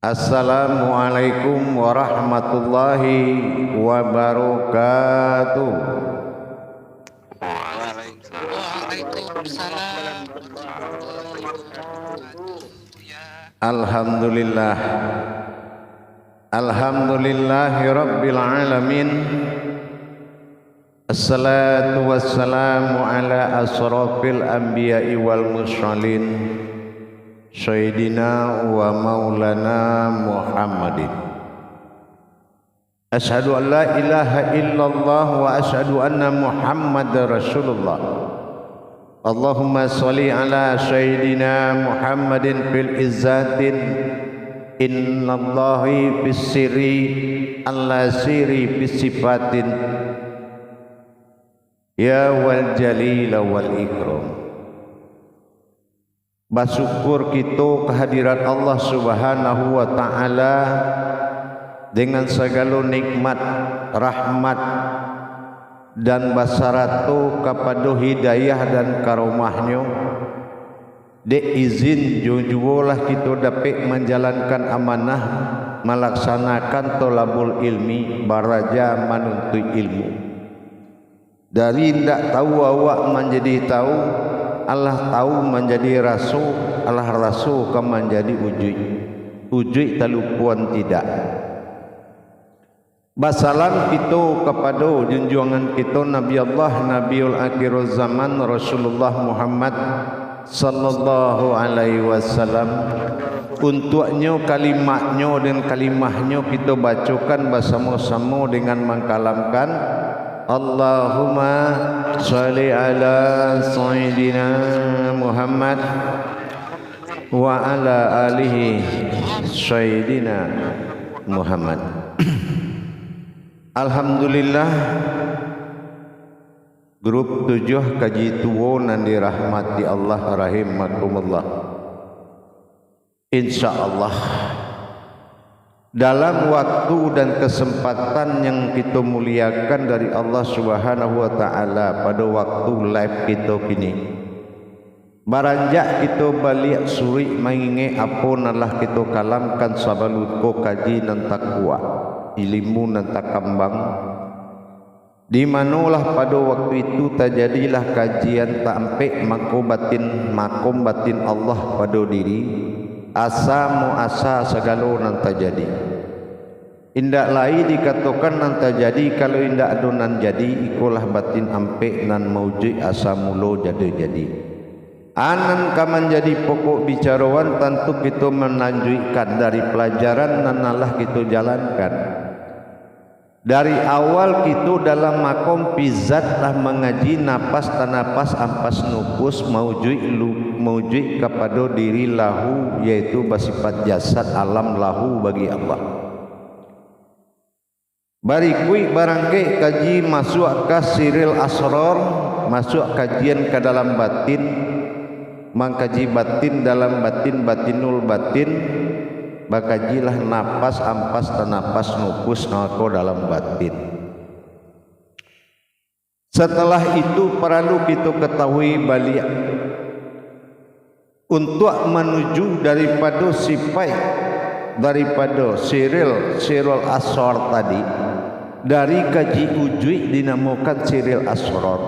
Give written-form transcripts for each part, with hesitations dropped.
Assalamualaikum warahmatullahi wabarakatuh. Waalaikumsalam. Alhamdulillah. Alhamdulillahi rabbil alamin. Assalatu wassalamu ala asrafil anbiya'i wal mursalin Sayyidina wa maulana Muhammadin. Ashhadu an la ilaha illallah wa ashhadu anna Muhammadar Rasulullah. Allahumma sholli ala Sayyidina Muhammadin fil izzatin innallahi bis sirri alla sirri bis sifatin ya wal jalila wal ikram. Bersyukur kita kehadiran Allah Subhanahu wa taala dengan segala nikmat, rahmat dan basaratu kepada hidayah dan karomahnya. Dek izin jujulah kita dapat menjalankan amanah melaksanakan tolabul ilmi baraja menuntut ilmu. Dari tidak tahu awak menjadi tahu, Allah tahu menjadi rasul, Allah rasul kan menjadi ujui talupuan tidak. Basalam kita kepada junjungan kita Nabi Allah Nabiul Akhirul Zaman Rasulullah Muhammad sallallahu alaihi wasallam. Untuknya kalimatnya dan kalimahnya kita bacakan bersama-sama dengan mengkalamkan Allahumma sholli ala Sayyidina Muhammad wa ala alihi Sayyidina Muhammad. Alhamdulillah, grup 7 kaji tuwo nan dirahmati Allah rahimakumullah. Insyaallah dalam waktu dan kesempatan yang kita muliakan dari Allah Subhanahu wa taala pada waktu live kita kini, baranjak kita balik suri mengingat apa nalah kita kalamkan sabaluko kaji nan takwa ilmu nan takambang, di manalah pada waktu itu terjadilah kajian tampek makom batin Allah pada diri asa muasa segala nan terjadi. Indak lain dikatakan nan terjadi kalau indak ada nan jadi ikulah batin ampek nan maujud asa mulo jadi. Anan kaman jadi pokok bicarawan tentu kita menanjukkan dari pelajaran nan Allah kita jalankan. Dari awal kita dalam makom pizat lah mengaji napas tanapas ampas nupus maujud kepada diri lahu, yaitu bersifat jasad alam lahu bagi Allah. Barikui barangke kaji masuk ke siril asrar, masuk kajian ke dalam batin, mengkaji batin dalam batin batinul batin, bakajilah napas ampas tanapas nupus nako dalam batin. Setelah itu perlu kita ketahui balik untuk menuju daripada sifat daripada siril asrar tadi, dari kaji ujui dinamakan siril asrar.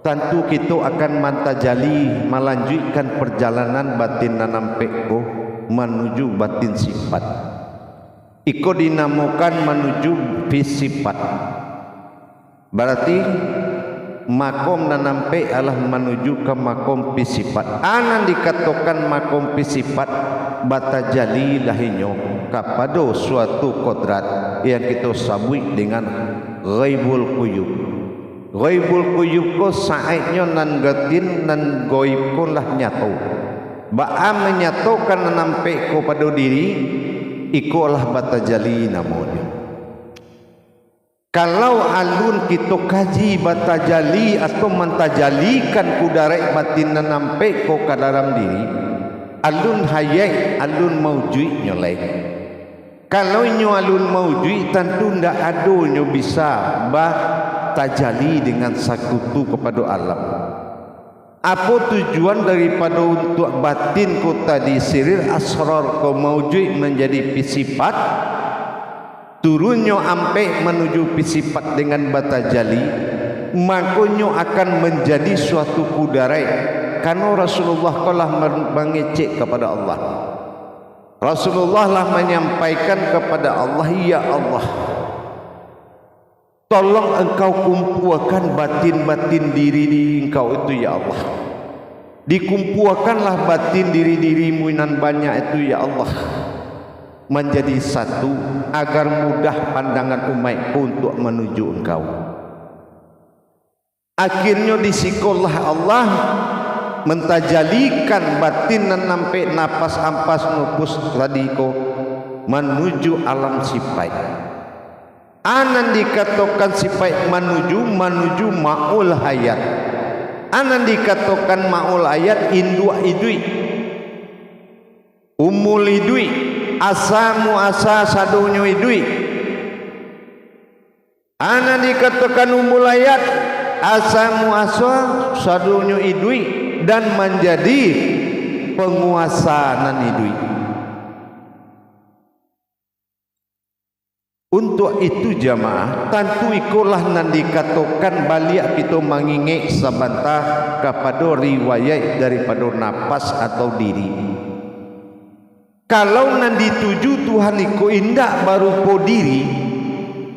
Tentu kita akan mantajali melanjutkan perjalanan batin nanampeko menuju batin sifat. Iko dinamakan menuju sifat. Berarti makom nanampe adalah menuju ke makom sifat. Anan dikatakan makom sifat batajali lahinyo kepada suatu kodrat yang kita sabui dengan ghaibul quyub. Ghaibul quyub ko saatnya nan gatin nan goib ko lah nyato. Ba'a menyatukan nampak kepada diri ikulah batajali namanya. Kalau alun kita kaji batajali atau mentajalikan kudarai batin nampak ke dalam diri, alun hayai alun maujud nyolai. Kalau nyo alun maujud tentu ndak ada nyo bisa bah tajali dengan sakutu kepada alam. Apa tujuan daripada untuk batin ko tadi sirir asrar ko maujud menjadi pisifat, turunnya ampe menuju pisifat dengan batajali, makanya akan menjadi suatu kudarai. Karena Rasulullah telah mengecek kepada Allah. Rasulullah lah menyampaikan kepada Allah, ya Allah, tolong engkau kumpulkan batin-batin diri engkau itu ya Allah. Dikumpulkanlah batin diri-dirimu nan banyak itu ya Allah, menjadi satu agar mudah pandangan umatku untuk menuju engkau. Akhirnya disikolah Allah mentajalikan batin nan sampai napas ampas nupus tadiko menuju alam sifat. Anan dikatakan sifat menuju ma'ul hayat. Anan dikatakan ma'ul hayat indua idui, umul idui, asa muasa sadonyo idui. Anan dikatakan umul hayat, asa muasa sadonyo idui, dan menjadi penguasa nan idui. Untuk itu jamaah, tentu ikulah nan dikatakan balik kita mengingat sebentar kepada riwayat daripada nafas atau diri. Kalau nan dituju Tuhan iku indak barupa diri,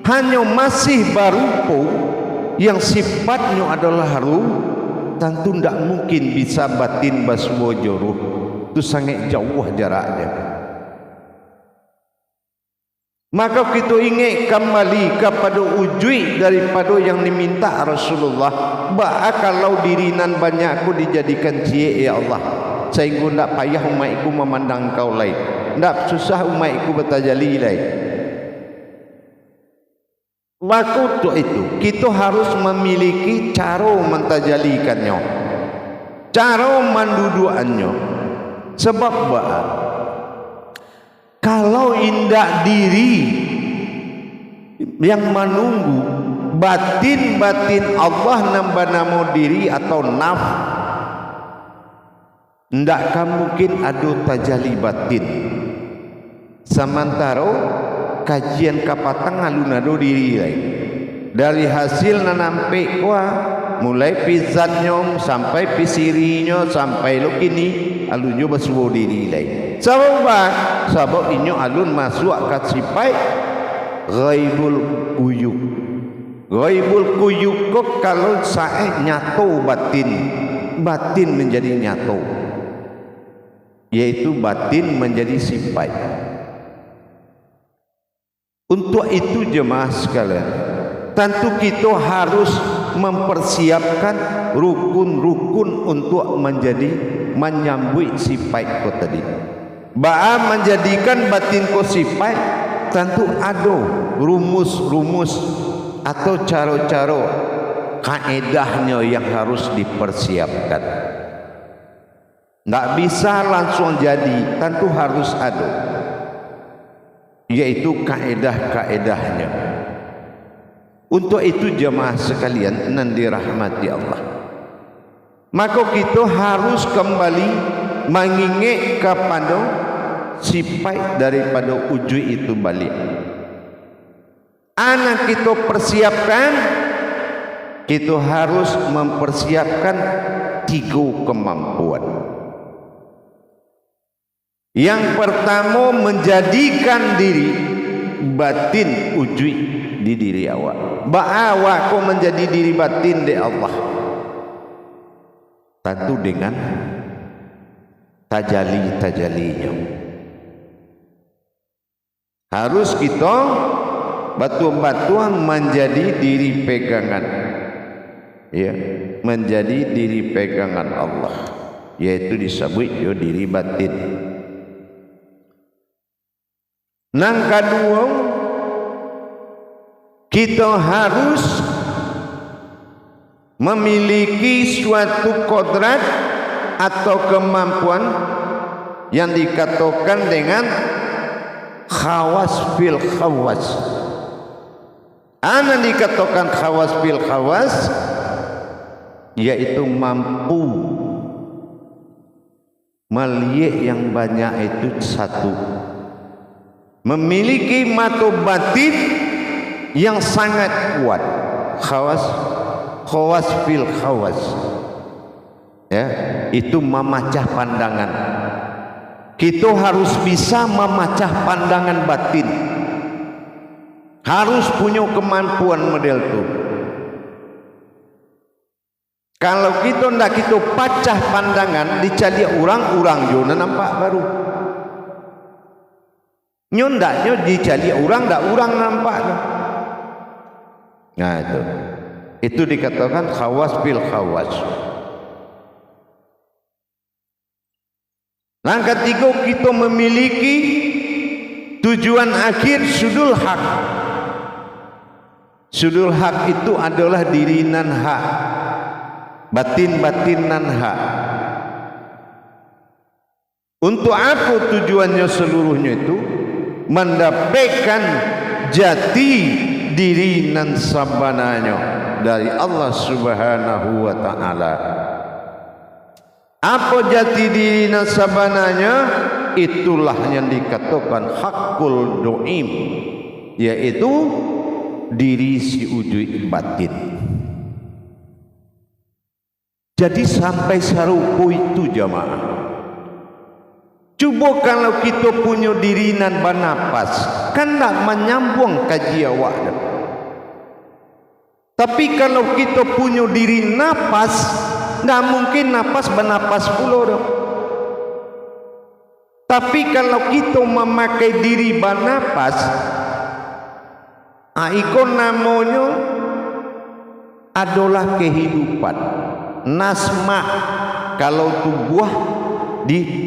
hanya masih barupa yang sifatnya adalah ruh, tentu tidak mungkin bisa batin baswa juruh. Itu sangat jauh jaraknya. Maka kita ingat kembali kepada ujui daripada yang diminta Rasulullah. Ba'a kalau dirinan banyak aku dijadikan cie ya Allah, sehingga tidak payah umatku memandang kau lain, tidak susah umatku bertajali lain. Maka untuk itu kita harus memiliki cara mentajalikannya, cara mendudukannya. Sebab ba'a kalau indak diri yang menunggu batin-batin Allah nama diri atau naf, ndak mungkin ada tajali batin. Sementara kajian kapatang alunado diri lain. Dari hasil nanampe mulai pizatnya sampai pisirinya sampai lo kini alunyo basuh diri lain. Sebab ini alun masuk kat sifat ghaibul kuyuk. Ghaibul kuyuk kok kalau saya nyato batin menjadi nyato, yaitu batin menjadi sifat. Untuk itu jemaah sekalian, tentu kita harus mempersiapkan rukun-rukun untuk menjadi menyambut sifat ko tadi. Ba'a menjadikan batin ko sifat, tentu ada rumus-rumus atau cara-cara kaedahnya yang harus dipersiapkan. Tak bisa langsung jadi, tentu harus ada, yaitu kaedah-kaedahnya. Untuk itu jemaah sekalian nan dirahmati Allah, maka kita harus kembali mengingat kepada sifat daripada ujui itu balik. Anak kita persiapkan, kita harus mempersiapkan 3 kemampuan. Yang pertama, menjadikan diri batin ujui di diri awak. Ba'awak kau menjadi diri batin di Allah, tentu dengan tajali-tajalinya. Harus kita batu-batuan menjadi diri pegangan, ya, menjadi diri pegangan Allah, yaitu disebut yo diri batin. Nang kedua, kita harus memiliki suatu kodrat atau kemampuan yang dikatakan dengan khawas fil khawas. Ana dikatakan khawas fil khawas, yaitu mampu melihat yang banyak itu satu, memiliki mata batin yang sangat kuat, khawas fil khawas, ya, itu memecah pandangan. Kita harus bisa memecah pandangan batin, harus punya kemampuan model itu. Kalau kita ndak kita pacah pandangan dicari orang jo nampak baru. Nyondaknya dicari orang ndak orang nampak. Nah itu dikatakan khawas bil khawas. Yang ketiga, kita memiliki tujuan akhir sudul hak. Sudul hak itu adalah dirinan hak, batin-batinan hak. Untuk apa tujuannya seluruhnya itu? Mendapatkan jati diri nan sabananya dari Allah Subhanahu wa taala. Apa jati diri nan sabananya? Itulah yang dikatakan hakul doim, yaitu diri si wujud batin. Jadi sampai sarupo itu jamaah. Coba kalau kita punya diri nan banapas, kan tak menyambung kaji awak. Tapi kalau kita punya diri napas, tak mungkin napas bernapas pula dah. Tapi kalau kita memakai diri bernapas, ikon namanya adalah kehidupan. Nasma, kalau tubuh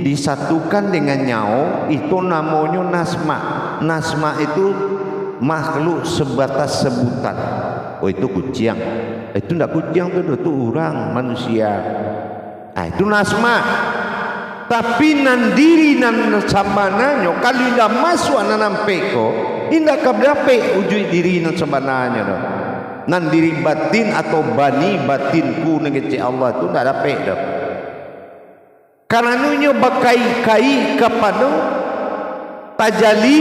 disatukan dengan nyawa, itu namanya nasma. Nasma itu makhluk sebatas sebutan. Oh itu kucing, itu tidak kucing, itu orang manusia. Itu nasma. Tapi nan diri nan sabananya kalau tidak masuk nan peko, tidak keberapa wujud diri nan sabananya. Nan diri batin atau bani batinku negeri Allah itu tidak dapat dah. Karena nunyo bakai-kai kepada tajali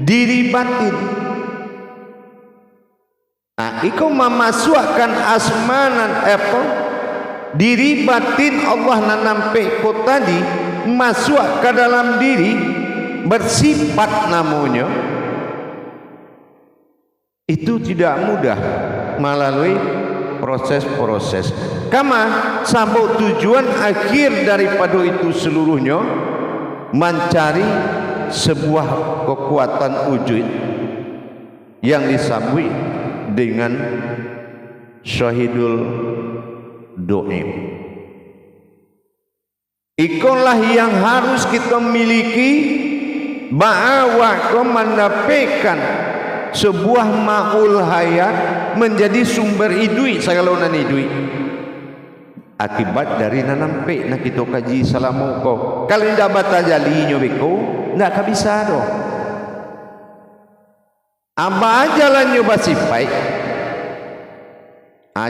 diri batin. Iko memasukkan asmanan apa? Diri batin Allah nanampe ko tadi masuk ke dalam diri bersifat namanya. Itu tidak mudah melalui proses-proses. Kama sabuk tujuan akhir daripada itu seluruhnya mencari sebuah kekuatan wujud yang disambui dengan syahidul doim. Itulah yang harus kita miliki bahwa mendapatkan sebuah maul hayat menjadi sumber hidup segala hidup. Akibat dari nanampe nak kita kaji salamu ko. Kalau tidak bata jalinya beko, tidak bisa doh. Aba jalan nyoba sipai.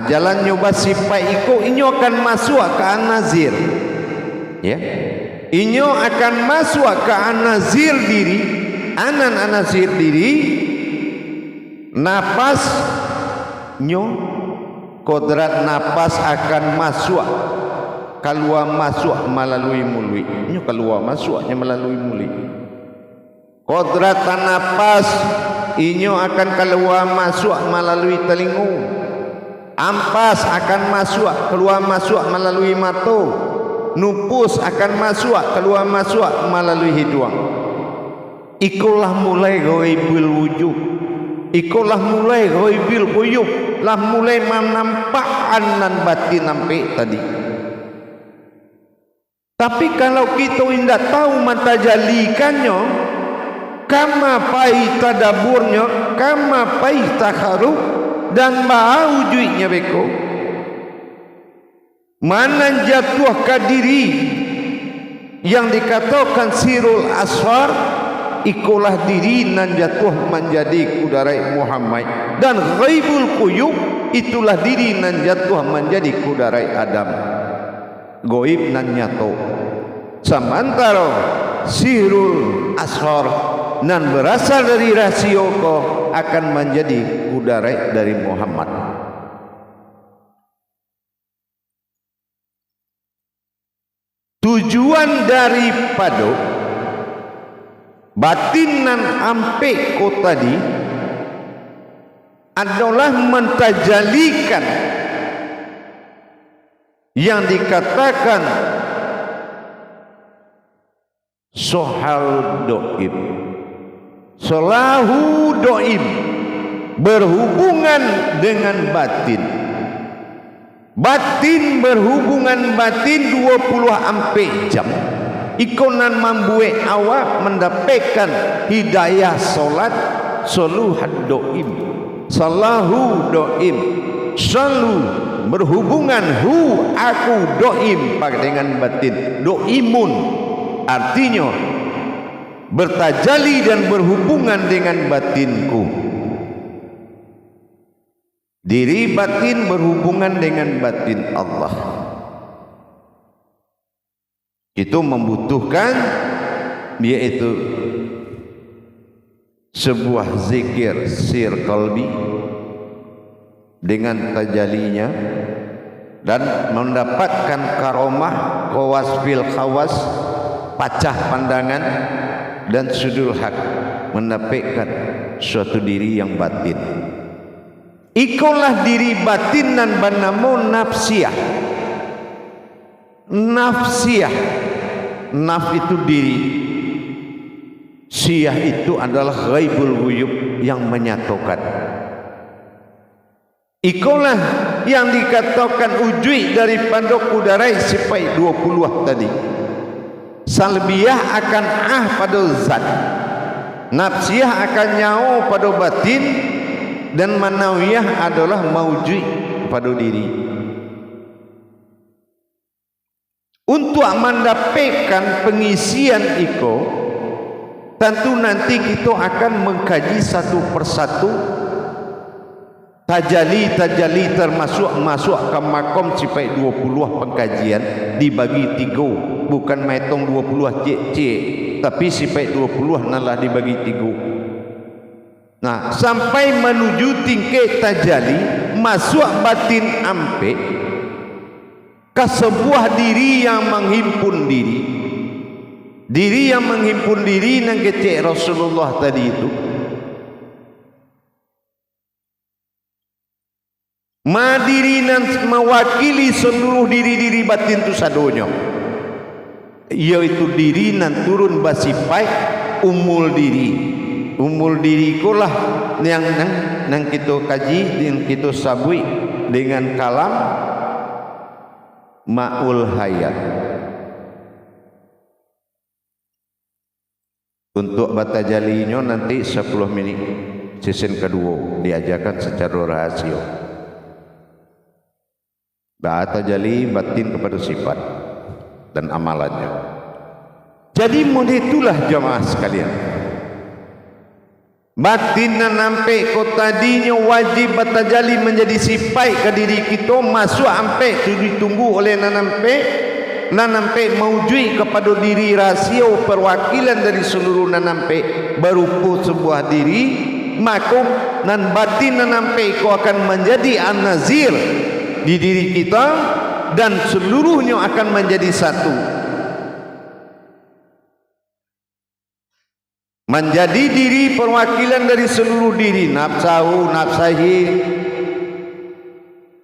Jalan nyoba sipai iko inyo akan masuk ke an-nazir. Ya. Inyo akan masuk ke an-nazir diri, an-nazir diri. Napas nyo kodrat napas akan masuk keluar masuk melalui mulut. Nyo keluar masuknya melalui mulut. Kodrat napas inyo akan keluar masuk melalui telinga. Ampas akan masuk keluar masuk melalui mata. Nupus akan masuk keluar masuk melalui hidung. Ikulah mulai ghaibul wujud. Ikulah mulai ghaibul quyub, lah mulai menampak anan batin nampak tadi. Tapi kalau kita tidak tahu mentajalikannya, kama pai tadaburnya, kama pai takharuk dan bau wujudnya beko. Mana jatuh ke diri yang dikatakan sirul asfar, ikulah diri nan jatuh menjadi kudarai Muhammad, dan ghaibul quyub itulah diri nan jatuh menjadi kudarai Adam. Goib nan nyato samantara sihirul asghar nan berasal dari rasio ko akan menjadi kudara dari Muhammad. Tujuan daripada batin nan ampe ko tadi adalah mentajalikan yang dikatakan sohal doib, solahu doib, berhubungan dengan batin. Batin berhubungan batin 20 ampe jam. Ikonan membuat awak mendapatkan hidayah solat soluhad doib, salahu doib, selalu berhubungan hu aku doib dengan batin. Doimun artinya bertajali dan berhubungan dengan batinku. Diri batin berhubungan dengan batin Allah. Itu membutuhkan yaitu sebuah zikir sir qalbi dengan tajalinya dan mendapatkan karomah kawas fil khawas, pacah pandangan dan sudul hak, mendapatkan suatu diri yang batin. Ikulah diri batin dan bernama nafsiyah. Nafsiyah, naf itu diri, siyah itu adalah ghaibul ghuyub yang menyatukan. Ikulah yang dikatakan ujui daripada kudarai sifat 20 tadi. Salbiyah akan pada zat, nafsiyah akan nyawa pada batin, dan manawiyah adalah maujud pada diri. Untuk mendapatkan pengisian itu, tentu nanti kita akan mengkaji satu persatu tajali-tajali termasuk masuk ke makom sifat 20 pengkajian dibagi 3, bukan metong 20 cek-cek, tapi sifat 20 nalah dibagi 3. Nah, sampai menuju tingkat tajali masuk batin ampe ke sebuah diri yang menghimpun diri. Diri yang menghimpun diri nang kecek Rasulullah tadi itu. Diri nan mewakili seluruh diri-diri batin itu sadonya. Yaitu diri nan turun basifai umul diri. Umul diri ikulah yang kita kaji, yang kita sabui dengan kalam ma'ul hayat. Untuk batajalinya nanti 10 menit season kedua diajarkan secara rahasia. Batajali batin kepada sifat dan amalannya. Jadi itulah jamaah sekalian. Batin dan nampe ko tadinya wajib batajali menjadi sifat ke diri kita masuk ampe ditunggu oleh nanampe maujui kepada diri rasio perwakilan dari seluruh nanampe berupa sebuah diri, maka nan batin nanampe ko akan menjadi an-nazir di diri kita dan seluruhnya akan menjadi satu. Menjadi diri perwakilan dari seluruh diri, nafsahu, nafsahi,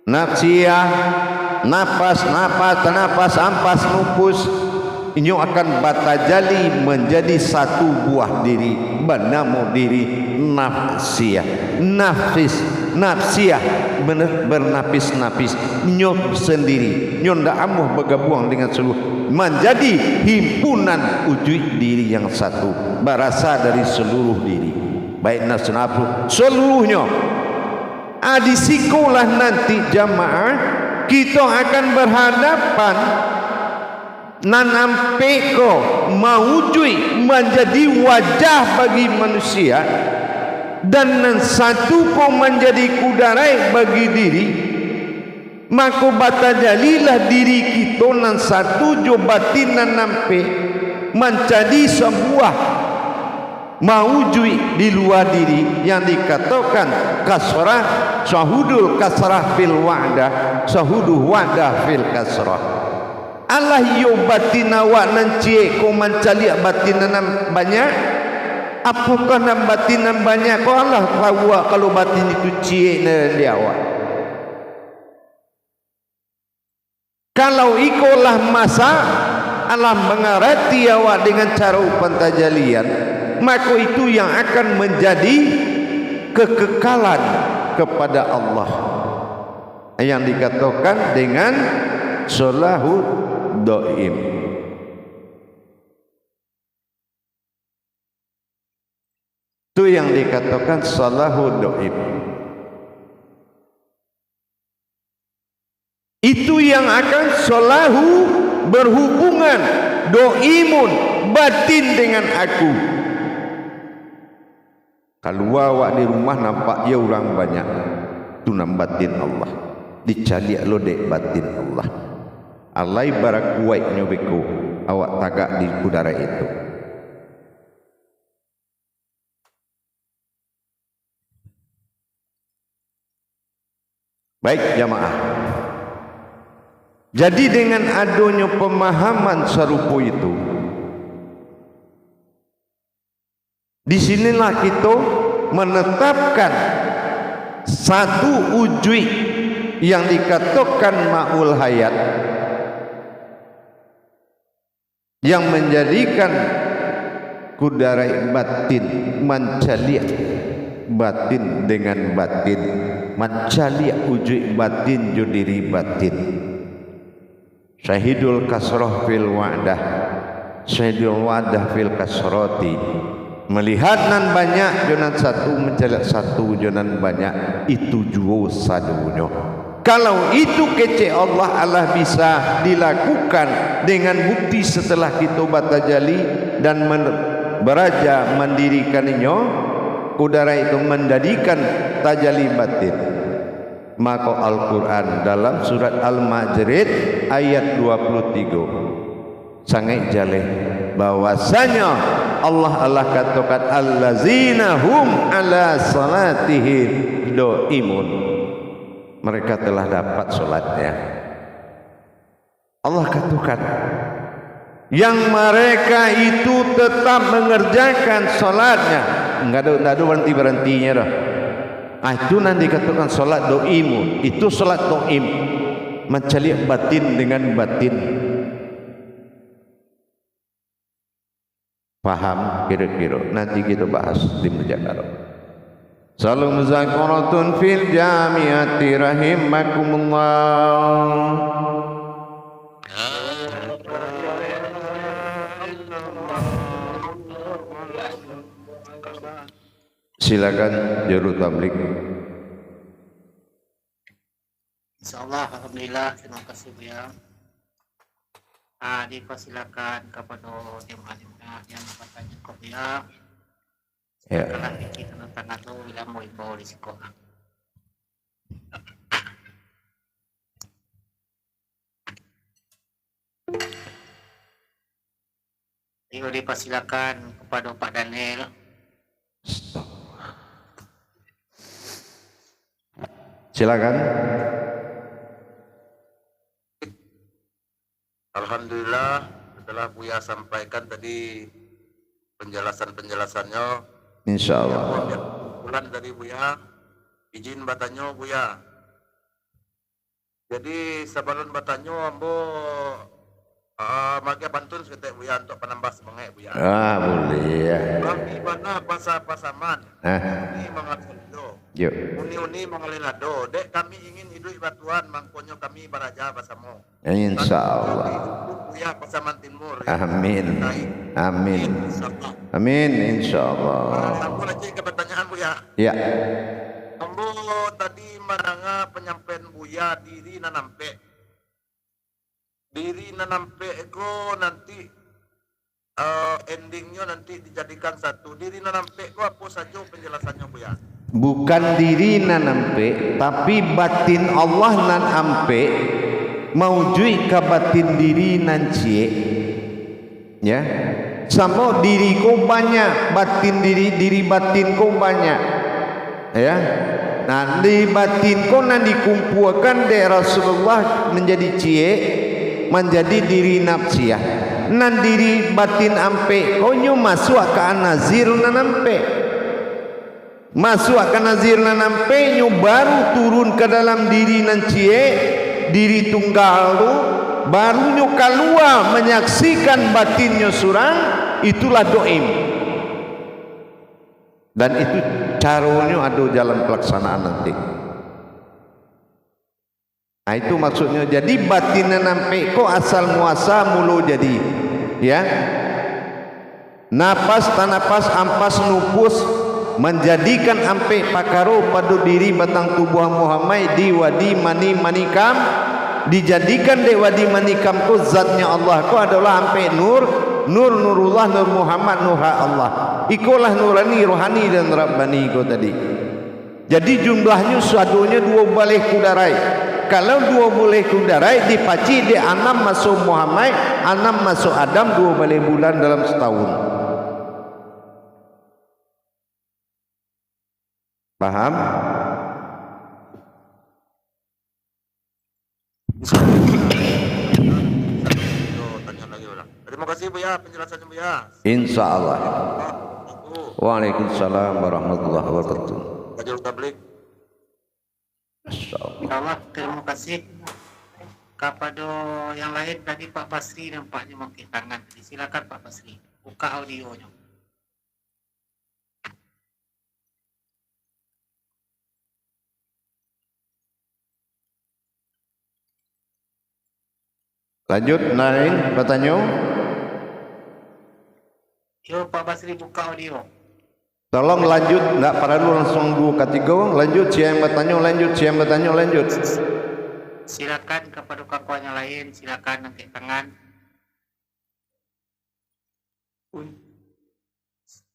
nafsiyah, nafas, ampas, nufus. Ini akan batajali menjadi satu buah diri, bernama diri nafsiyah, nafsiyah, bernapis-napis, nyok sendiri, nyonda amuh bergabung dengan seluruh, menjadi himpunan wujud diri yang satu, berasal dari seluruh diri, baik nafsu seluruhnya. Disikolah nanti jamaah kita akan berhadapan nanampe ko maujui menjadi wajah bagi manusia dan nan satu ko menjadi kudarai bagi diri maka batajalilah diri kita nan satu jo batin nan nampe menjadi sebuah mawujud di luar diri yang dikatakan kasrah, syahudul kasrah fil wa'dah, syahuduh wa'dah fil kasrah. Allah yo batin awak nan cie ko mencali batin nan banyak. Apakah nan batin nan banyak ko Allah tahu kalau batin itu cie nan dia awak. Kalau ikolah masa Allah mengerti awak dengan cara pentajalian, maka itu yang akan menjadi kekekalan kepada Allah yang dikatakan dengan salahud dhaim. Itu yang dikatakan salahud dhaim. Itu yang akan salahu berhubungan doimun batin dengan aku. Kalau awak di rumah nampak ya orang banyak, itu nam batin Allah. Dicari lo dek batin Allah. Allah barak kuat nyobeku awak tagak di udara itu. Baik jamaah. Jadi dengan adanya pemahaman serupa itu, disinilah kita menetapkan satu wujud yang dikatakan ma'ul hayat, yang menjadikan kudarai batin mencaliak batin dengan batin, mencaliak wujud batin jo diri batin. Syahidul kasrah fil wa'dah, syahidul wa'dah fil kasrati. Melihat nan banyak jonan satu, mencari satu jonan banyak, itu juga sadunya. Kalau itu kece Allah, Allah bisa dilakukan dengan bukti setelah kita batajali dan beraja mendirikannya, udara itu mendadikan tajali batin. Maka Al-Quran dalam surat Al-Ma'jarij ayat 23 sangat jaleh bahwasanya Allah katakan allazina hum ala salatihim doimun, mereka telah dapat solatnya. Allah katakan yang mereka itu tetap mengerjakan solatnya, enggak ada berhenti-berhentinya dah. Itu nanti dikatakan solat doimun. Itu solat doim, mencari batin dengan batin. Paham kira-kira? Nanti kita bahas di mujakarah. Salam zakaratun fil jamiati rahimakumullah. Silakan juru tablik. Insyaallah, alhamdulillah, terima kasih Buya. Dipersilakan kepada jemaah yang bertanya ke Buya. Ya. Silakan kita tentang itu bila mau ibaw di sekolah. Dipersilakan kepada Pak Daniel. Silakan. Alhamdulillah, setelah Buya sampaikan tadi penjelasannya, Insyaallah. Bulan dari Buya, izin bertanya Buya. Jadi sebelum bertanya ambo magi pantun seketek Buya untuk penambah semangat Buya. Boleh ya. Kami mana pasaman. Ini mengatur. Yuk. Uni mengalilado. Dek kami ingin hidup batuan, mangkonyo kami baraja bersama. Insyaallah. Buya pasaman timur. Amin. Amin. Amin insyaallah. Aku lagi ke pertanyaan Buya. Ya. Ambo tadi mendengar penyampaian Buya diri nanampe. Diri nanampe eko nanti endingnya nanti dijadikan satu. Diri nanampe itu apa saja penjelasannya Buya? bukan diri nan ampe tapi batin Allah nan ampe maujui ka batin diri nan cie ya sama diri ko banyak batin diri batin ko banyak ya nah di batin ko nan dikumpulkan dari Rasulullah menjadi cie menjadi diri nafsiyah nan diri batin ampe ko nyu masuk ke anazir nan ampe masuk ke nazir nan ampe nyu baru turun ke dalam diri nan cie diri tunggal lu baru nyu keluar menyaksikan batinnya surang itulah doim dan itu caranya ada jalan pelaksanaan nanti. Nah itu maksudnya jadi batin nan ampe ko asal muasa mulu jadi ya napas tanapas ampas nupus menjadikan ampe pakaro pada diri batang tubuh Muhammad di wadi mani manikam dijadikan di wadi manikam ko zatnya Allah ko adalah ampe nurullah nur Muhammad nur Allah ikulah nurani rohani dan rabbani ko tadi jadi jumlahnya sadonya 2 balih kudarai kalau 2 balih kudarai dipaci di 6 masuk Muhammad 6 masuk Adam 2 balih bulan dalam setahun. Paham? Tanya lagi orang. Terima kasih Buya penjelasannya Buya. Insya Allah. Waalaikumsalam warahmatullahi wabarakatuh. Fajrul Tablik. Allah terima kasih kepada yang lain tadi Pak Basri dan Pak Jemaah tangan. Silakan Pak Basri buka audionya. Lanjut lain bertanya. Yo Pak Basri buka audio. Tolong lanjut, enggak perlu langsung 2 ketiga. Lanjut siapa yang bertanya lanjut, siapa yang bertanya lanjut. Silakan kepada kawan yang lain, silakan angkat tangan.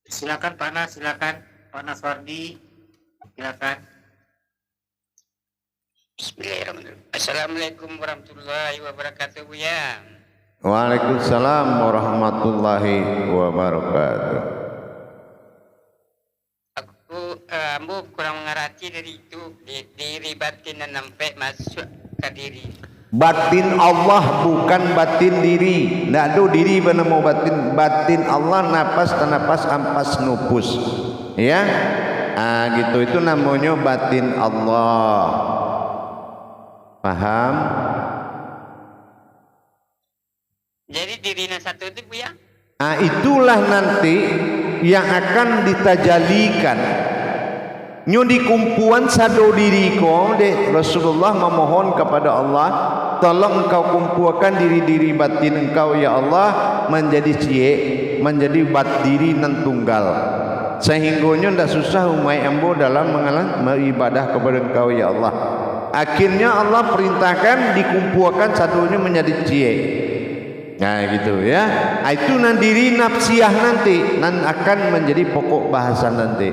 Silakan Pak Nas, silakan Pak Naswardi, silakan. Bismillahirrahmanirrahim. Assalamualaikum warahmatullahi wabarakatuh Buya. Waalaikumsalam warahmatullahi wabarakatuh. Aku ambu kurang mengerti dari itu diri batin dan sampai masuk ke diri. Batin Allah bukan batin diri. Tidak ada diri bernama batin. Batin Allah napas tanapas ampas nupus. Ya, gitu itu namanya batin Allah. Paham? Jadi dirinya satu itu Buya. Itulah nanti yang akan ditajalikan. Nyu dikumpuan sado diri ko de Rasulullah memohon kepada Allah, tolong engkau kumpulkan diri-diri batin engkau ya Allah menjadi cie, menjadi bat diri nan tunggal. Sehingga ndak susah umai ambo dalam beribadah kepada engkau ya Allah. Akhirnya Allah perintahkan dikumpulkan satunya menjadi cie. Nah gitu ya. Itu nan diri nafsiyah nanti nan akan menjadi pokok bahasan nanti.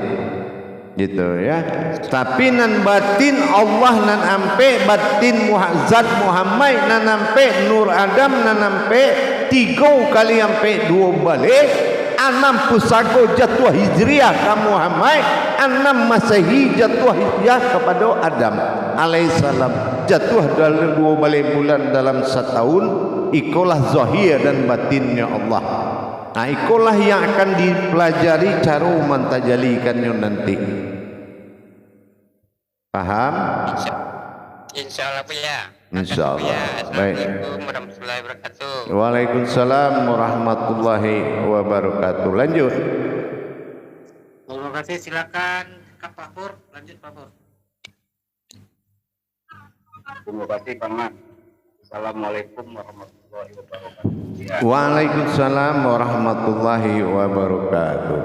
Gitu ya. Tapi nan batin Allah nan ampe batin zat Muhammad nan ampe nur Adam nan ampe 3 kali ampe 2 balik 6 pusaka jatuh hijriah ke Muhammad 6 masehi jatuh hijriah kepada Adam alaihissalam jatuh dalam 2 balik bulan dalam setahun. Ikulah zahir dan batinnya Allah. Nah ikulah yang akan dipelajari cara mentajalikannya nanti. Paham? Insyaallah Buya. Insyaallah. Baik. Assalamualaikum warahmatullahi wabarakatuh. Waalaikumsalam warahmatullahi wabarakatuh. Lanjut. Terima kasih, silakan Kak Pak Pur, lanjut Pak Pur. Terima kasih Pak Mat. Assalamualaikum warahmatullahi wabarakatuh. Ya. Waalaikumsalam warahmatullahi wabarakatuh.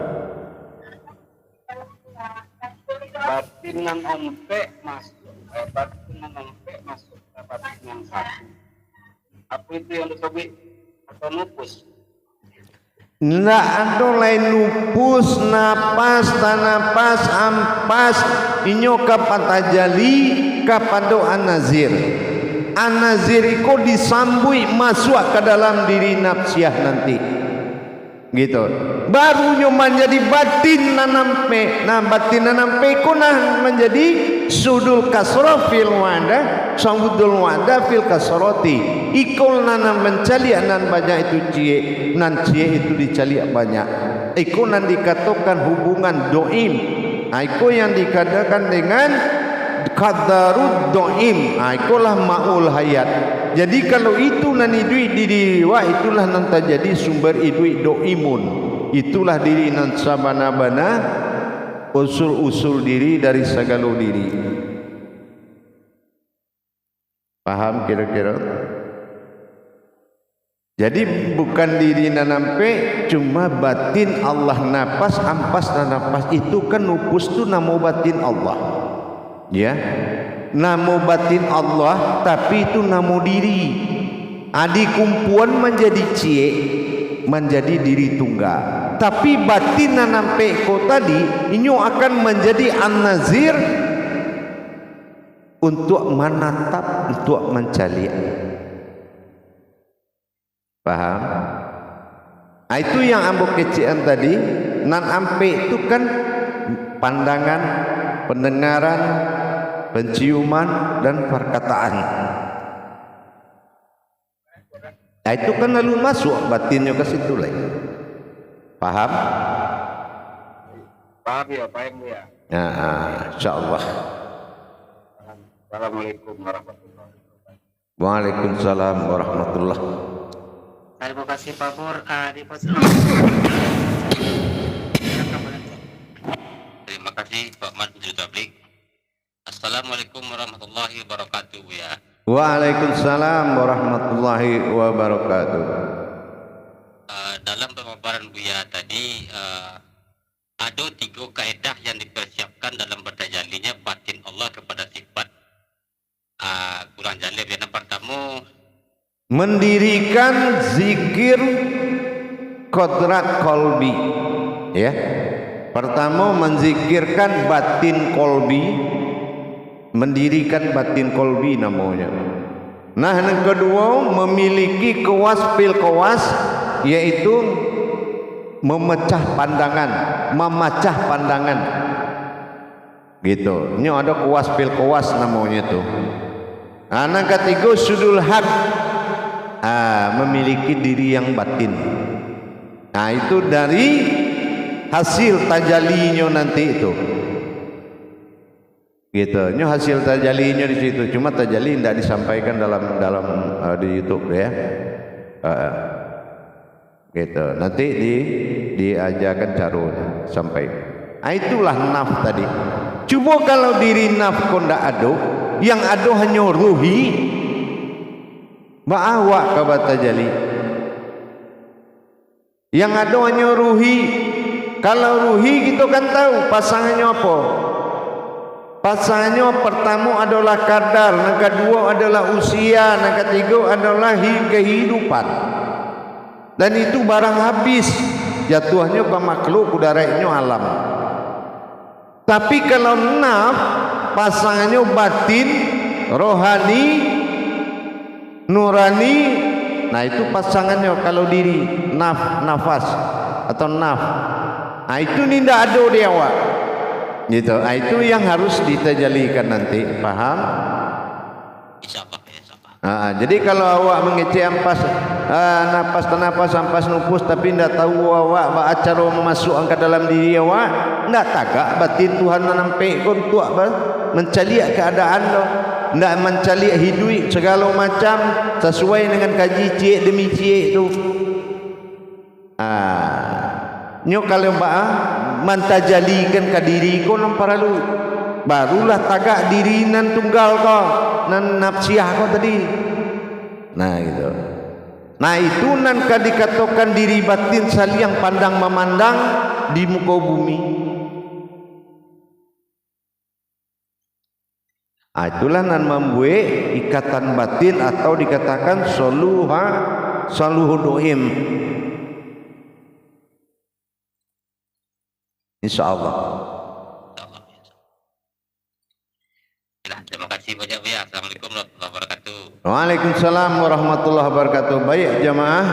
Batin yang ompe masuk, batin yang ompe masuk ke batin yang satu. Apa itu yang disebut atau nupus? Ndak ada lain lupus napas tanapas ampas inyo kapatajali kapado an-nazir. An-nazir iku disambui masuk ke dalam diri nafsiyah nanti. Gitu. Barunya menjadi batin nanampe. Nah batin nanampe iku nah menjadi sudul kasrah fil wada, sambudul wada fil kasrati. Ikul nanam mencaliak nan banyak itu cie, nan cie itu dicaliak banyak. Iku nan dikatakan hubungan doim. Iku yang dikatakan dengan qadarud doim. Ikulah maul hayat. Jadi kalau itu nan idui diri wa itulah nan terjadi sumber idui doimun. Itulah diri nan sabana-bana usul-usul diri dari segala diri. Paham kira-kira? Jadi bukan diri nanampe, cuma batin Allah napas ampas dan napas itu kan nupus tu namo batin Allah. Ya, namo batin Allah, tapi itu namo diri. Adi kumpuan menjadi cie, menjadi diri tunggal. Tapi batin nanampe ko tadi, inyo akan menjadi an-nazir untuk menatap, untuk mencari. Paham? Itu yang ambok kecian tadi. Nan ampe itu kan pandangan, pendengaran, penciuman dan perkataan. Itu kan lalu masuk batinnya ke situ lagi. Paham? Paham ya, paham ya. Insyaallah. Assalamualaikum warahmatullahi wabarakatuh. Waalaikumsalam warahmatullahi. Terima kasih Pak Pur. Di pos. Terima kasih Pak Manjur Tablik. Assalamualaikum warahmatullahi wabarakatuh ya. Waalaikumsalam warahmatullahi wabarakatuh. Dalam pemaparan Buya tadi ada 3 kaedah yang dipersiapkan dalam bertajalinya batin Allah kepada sifat kurang jalib. Yang pertama mendirikan zikir kodrat kolbi, ya. Pertama menzikirkan batin kolbi, mendirikan batin kolbi namanya. Nah yang kedua memiliki kewas pil kewas, yaitu memecah pandangan, memecah pandangan. Gitu. Ini ada kewas pil kewas namanya tuh. Anak ketiga sudul hak. Memiliki diri yang batin. Nah itu dari hasil tajalinya nanti itu. Gitu. Ini hasil tajalinya di situ. Cuma tajali tidak disampaikan dalam di YouTube ya. Gitu. Nanti diajarkan caranya sampai. Itulah naf tadi. Cuma kalau diri naf kau tidak ada, yang ada hanya ruhi. Ba'awak kabata jali. Yang ada hanya ruhi. Kalau ruhi kita kan tahu pasangannya apa. Pasangannya pertama adalah kadar, yang kedua adalah usia, yang ketiga adalah kehidupan. Dan itu barang habis. Jatuhnya ke makhluk udaranya alam. Tapi kalau naf pasangannya batin, rohani, nurani, nah itu pasangannya kalau diri nafas atau naf. Nah itu tidak ada di awak. Gitu. Nah, itu yang harus ditajalikan nanti. Paham? insyaallah ya insyaallah. Jadi kalau awak mengecek ampas napas ampas nupus tapi tidak tahu awak cara masuk ke dalam diri awak, tidak tagak batin Tuhan nampai untuk mencaliak keadaan lo. Tidak mencari hidup segala macam sesuai dengan kaji cik demi cik itu. Nyo kalau mantajalikan ke diri ko nampak lalu, barulah tagak diri nan tunggal ko, nan nafsiyah ko tadi. Nah gitu. Nah itu nan dikatakan diri batin saliang pandang memandang di muka bumi. Itulah nan membuat ikatan batin atau dikatakan soluhu doim. Insyaallah. Nah, terima kasih banyak ya. Assalamualaikum warahmatullahi wabarakatuh. Waalaikumsalam warahmatullahi wabarakatuh. Baik jamaah,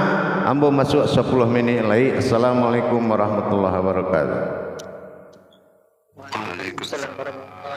ambo masuk 10 minit lagi. Assalamualaikum warahmatullahi wabarakatuh. Waalaikumsalam warahmatullahi